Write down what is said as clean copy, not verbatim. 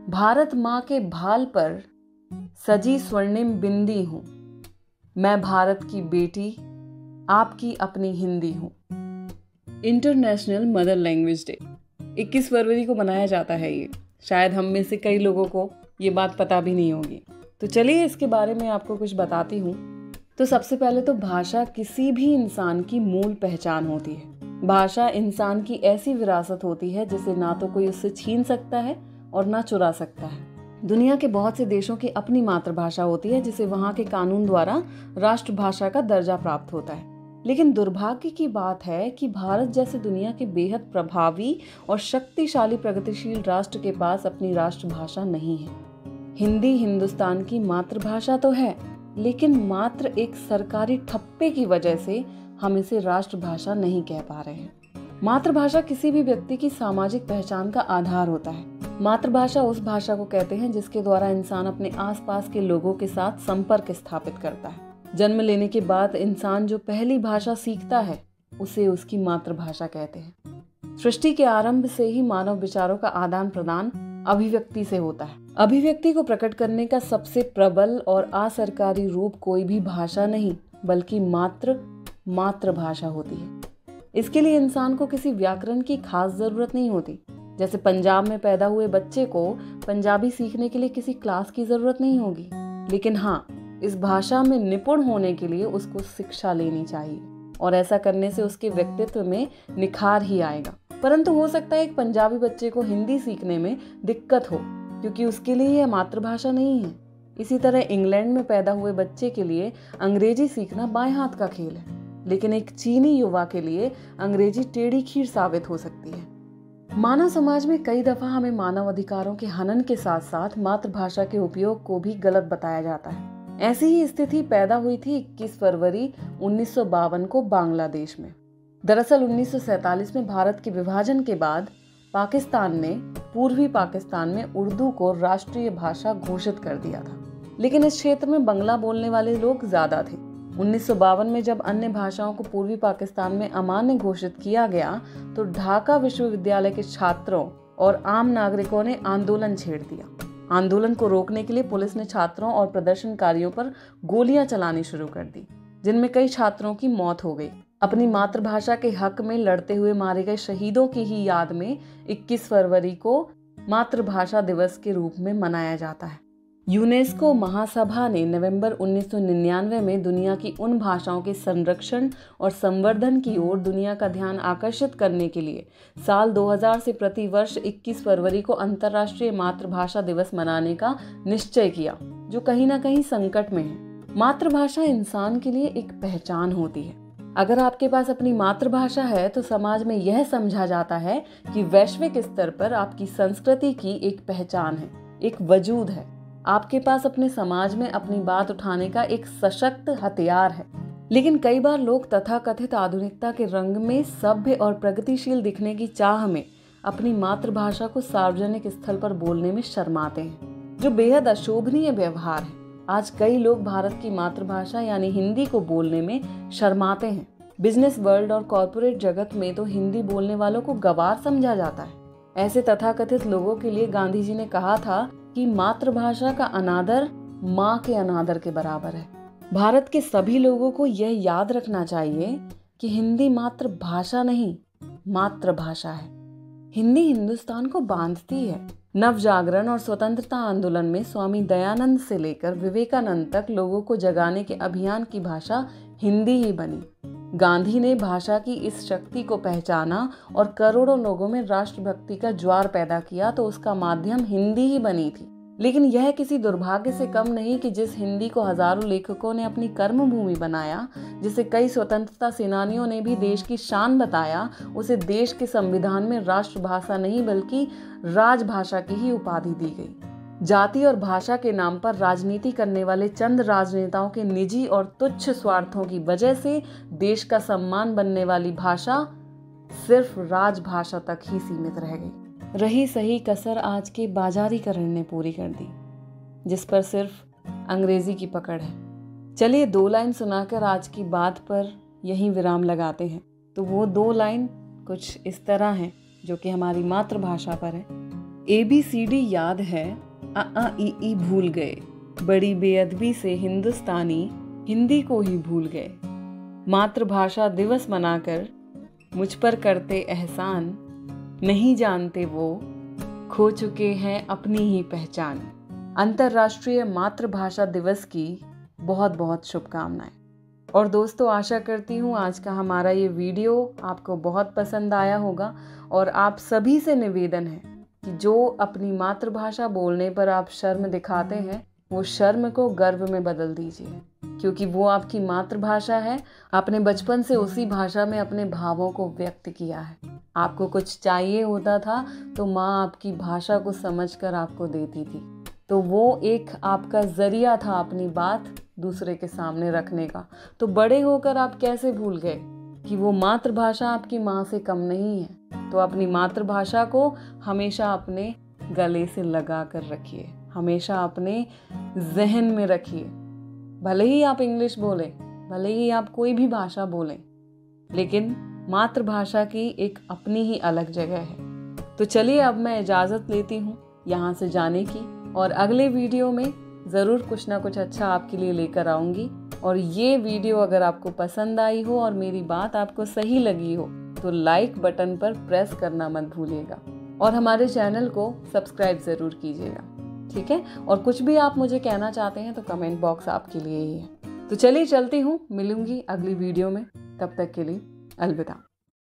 भारत माँ के भाल पर सजी स्वर्णिम बिंदी हूँ। मैं भारत की बेटी, आपकी अपनी हिंदी हूँ। इंटरनेशनल मदर लैंग्वेज डे 21 फरवरी को मनाया जाता है। ये शायद हम में से कई लोगों को ये बात पता भी नहीं होगी। तो चलिए इसके बारे में आपको कुछ बताती हूँ। तो सबसे पहले तो भाषा किसी भी इंसान की मूल पहचान होती है। भाषा इंसान की ऐसी विरासत होती है जिसे ना तो कोई उससे छीन सकता है और ना चुरा सकता है। दुनिया के बहुत से देशों की अपनी मातृभाषा होती है जिसे वहाँ के कानून द्वारा राष्ट्रभाषा का दर्जा प्राप्त होता है। लेकिन दुर्भाग्य की बात है कि भारत जैसे दुनिया के बेहद प्रभावी और शक्तिशाली प्रगतिशील राष्ट्र के पास अपनी राष्ट्रभाषा नहीं है। हिंदी हिंदुस्तान की मातृभाषा तो है, लेकिन मात्र एक सरकारी ठप्पे की वजह से हम इसे राष्ट्रभाषा नहीं कह पा रहे हैं। मातृभाषा किसी भी व्यक्ति की सामाजिक पहचान का आधार होता है। मातृभाषा उस भाषा को कहते हैं जिसके द्वारा इंसान अपने आसपास के लोगों के साथ संपर्क स्थापित करता है। जन्म लेने के बाद इंसान जो पहली भाषा सीखता है उसे उसकी मातृभाषा कहते हैं। सृष्टि के आरंभ से ही मानव विचारों का आदान प्रदान अभिव्यक्ति से होता है। अभिव्यक्ति को प्रकट करने का सबसे प्रबल और असरकारी रूप कोई भी भाषा नहीं बल्कि मातृभाषा होती है। इसके लिए इंसान को किसी व्याकरण की खास जरूरत नहीं होती। जैसे पंजाब में पैदा हुए बच्चे को पंजाबी सीखने के लिए किसी क्लास की जरूरत नहीं होगी। लेकिन हाँ, इस भाषा में निपुण होने के लिए उसको शिक्षा लेनी चाहिए और ऐसा करने से उसके व्यक्तित्व में निखार ही आएगा। परंतु हो सकता है एक पंजाबी बच्चे को हिंदी सीखने में दिक्कत हो क्योंकि उसके लिए यह मातृभाषा नहीं है। इसी तरह इंग्लैंड में पैदा हुए बच्चे के लिए अंग्रेजी सीखना बाएं हाथ का खेल है, लेकिन एक चीनी युवा के लिए अंग्रेजी टेढ़ी खीर साबित हो सकती है। मानव समाज में कई दफा हमें मानव अधिकारों के हनन के साथ साथ मातृभाषा के उपयोग को भी गलत बताया जाता है। ऐसी ही स्थिति पैदा हुई थी 21 फरवरी 1952 को बांग्लादेश में। दरअसल 1947 में भारत के विभाजन के बाद पाकिस्तान ने पूर्वी पाकिस्तान में उर्दू को राष्ट्रीय भाषा घोषित कर दिया था, लेकिन इस क्षेत्र में बंगला बोलने वाले लोग ज्यादा थे। 1952 में जब अन्य भाषाओं को पूर्वी पाकिस्तान में अमान्य घोषित किया गया तो ढाका विश्वविद्यालय के छात्रों और आम नागरिकों ने आंदोलन छेड़ दिया। आंदोलन को रोकने के लिए पुलिस ने छात्रों और प्रदर्शनकारियों पर गोलियां चलानी शुरू कर दी, जिनमें कई छात्रों की मौत हो गई। अपनी मातृभाषा के हक में लड़ते हुए मारे गए शहीदों की ही याद में 21 फरवरी को मातृभाषा दिवस के रूप में मनाया जाता है। यूनेस्को महासभा ने नवंबर 1999 में दुनिया की उन भाषाओं के संरक्षण और संवर्धन की ओर दुनिया का ध्यान आकर्षित करने के लिए साल 2000 से प्रति वर्ष 21 फरवरी को अंतर्राष्ट्रीय मातृभाषा दिवस मनाने का निश्चय किया, जो कहीं ना कहीं संकट में है। मातृभाषा इंसान के लिए एक पहचान होती है। अगर आपके पास अपनी मातृभाषा है तो समाज में यह समझा जाता है कि वैश्विक स्तर पर आपकी संस्कृति की एक पहचान है, एक वजूद है। आपके पास अपने समाज में अपनी बात उठाने का एक सशक्त हथियार है। लेकिन कई बार लोग तथाकथित आधुनिकता के रंग में सभ्य और प्रगतिशील दिखने की चाह में अपनी मातृभाषा को सार्वजनिक स्थल पर बोलने में शर्माते हैं, जो बेहद अशोभनीय व्यवहार है। आज कई लोग भारत की मातृभाषा यानी हिंदी को बोलने में शर्माते हैं। बिजनेस वर्ल्ड और कॉर्पोरेट जगत में तो हिंदी बोलने वालों को गंवार समझा जाता है। ऐसे तथाकथित लोगों के लिए गांधी जी ने कहा था कि मातृभाषा का अनादर माँ के अनादर के बराबर है। भारत के सभी लोगों को यह याद रखना चाहिए कि हिंदी मात्र भाषा नहीं, मातृभाषा है। हिंदी हिंदुस्तान को बांधती है। नव जागरण और स्वतंत्रता आंदोलन में स्वामी दयानंद से लेकर विवेकानंद तक लोगों को जगाने के अभियान की भाषा हिंदी ही बनी। गांधी ने भाषा की इस शक्ति को पहचाना और करोड़ों लोगों में राष्ट्रभक्ति का ज्वार पैदा किया तो उसका माध्यम हिंदी ही बनी थी। लेकिन यह किसी दुर्भाग्य से कम नहीं कि जिस हिंदी को हजारों लेखकों ने अपनी कर्मभूमि बनाया, जिसे कई स्वतंत्रता सेनानियों ने भी देश की शान बताया, उसे देश के संविधान में राष्ट्रभाषा नहीं बल्कि राजभाषा की ही उपाधि दी गई। जाति और भाषा के नाम पर राजनीति करने वाले चंद राजनेताओं के निजी और तुच्छ स्वार्थों की वजह से देश का सम्मान बनने वाली भाषा सिर्फ राजभाषा तक ही सीमित रह गई। रही सही कसर आज के बाजारीकरण ने पूरी कर दी, जिस पर सिर्फ अंग्रेजी की पकड़ है। चलिए 2 लाइन सुनाकर आज की बात पर यहीं विराम लगाते हैं। तो वो 2 लाइन कुछ इस तरह हैं जो कि हमारी मातृभाषा पर है। ABCD याद है, ई भूल गए। बड़ी बेअदबी से हिंदुस्तानी हिंदी को ही भूल गए। मातृभाषा दिवस मनाकर मुझ पर करते एहसान, नहीं जानते वो खो चुके हैं अपनी ही पहचान। अंतर्राष्ट्रीय मातृभाषा दिवस की बहुत बहुत शुभकामनाएं। और दोस्तों, आशा करती हूँ आज का हमारा ये वीडियो आपको बहुत पसंद आया होगा। और आप सभी से निवेदन है कि जो अपनी मातृभाषा बोलने पर आप शर्म दिखाते हैं, वो शर्म को गर्व में बदल दीजिए, क्योंकि वो आपकी मातृभाषा है। आपने बचपन से उसी भाषा में अपने भावों को व्यक्त किया है। आपको कुछ चाहिए होता था तो माँ आपकी भाषा को समझकर आपको देती थी। तो वो एक आपका जरिया था अपनी बात दूसरे के सामने रखने का। तो बड़े होकर आप कैसे भूल गए कि वो मातृभाषा आपकी माँ से कम नहीं है। तो अपनी मातृभाषा को हमेशा अपने गले से लगा कर रखिए, हमेशा अपने जहन में रखिए। भले ही आप इंग्लिश बोलें, भले ही आप कोई भी भाषा बोलें, लेकिन मातृभाषा की एक अपनी ही अलग जगह है। तो चलिए, अब मैं इजाज़त लेती हूँ यहाँ से जाने की, और अगले वीडियो में ज़रूर कुछ ना कुछ अच्छा आपके लिए लेकर आऊँगी। और ये वीडियो अगर आपको पसंद आई हो और मेरी बात आपको सही लगी हो तो लाइक बटन पर प्रेस करना मत भूलिएगा, और हमारे चैनल को सब्सक्राइब ज़रूर कीजिएगा, ठीक है। और कुछ भी आप मुझे कहना चाहते हैं तो कमेंट बॉक्स आपके लिए ही है। तो चलिए चलती हूँ, मिलूंगी अगली वीडियो में। तब तक के लिए अलविदा।